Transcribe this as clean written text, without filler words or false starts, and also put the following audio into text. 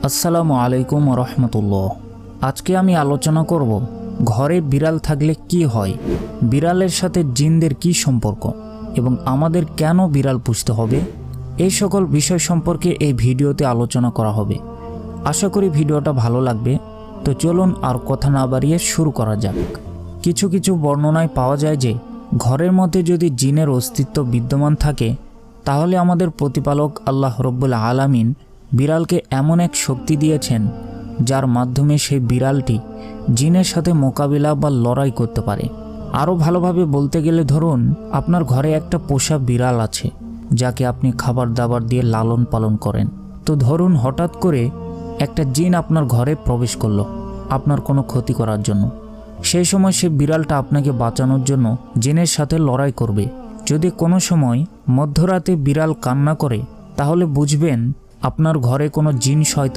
আসসালামু আলাইকুম রহমতুল্লাহ। আজকে আমি আলোচনা করব ঘরে বিড়াল থাকলে কি হয়, বিড়ালের সাথে জিনদের কি সম্পর্ক এবং আমাদের কেন বিড়াল পুষতে হবে। এই সকল বিষয় সম্পর্কে এই ভিডিওতে আলোচনা করা হবে। আশা করি ভিডিওটা ভালো লাগবে। তো চলুন আর কথা না বাড়িয়ে শুরু করা যাক। কিছু কিছু বর্ণনায় পাওয়া যায় যে ঘরের মধ্যে যদি জিনের অস্তিত্ব বিদ্যমান থাকে তাহলে আমাদের প্রতিপালক আল্লাহ রব্বুল আলামিন বিড়ালকে এমন এক শক্তি দিয়েছেন যার মাধ্যমে সেই বিড়ালটি জিনের সাথে মোকাবিলা বা লড়াই করতে পারে। আরও ভালোভাবে বলতে গেলে ধরুন আপনার ঘরে একটা পোষা বিড়াল আছে যাকে আপনি খাবার দাবার দিয়ে লালন পালন করেন। তো ধরুন হঠাৎ করে একটা জিন আপনার ঘরে প্রবেশ করলো আপনার কোনো ক্ষতি করার জন্য। সেই সময় সে বিড়ালটা আপনাকে বাঁচানোর জন্য জিনের সাথে লড়াই করবে। যদি কোনো সময় মধ্যরাতে বিড়াল কান্না করে তাহলে বুঝবেন আপনার ঘরে কোনো জিন শয়তান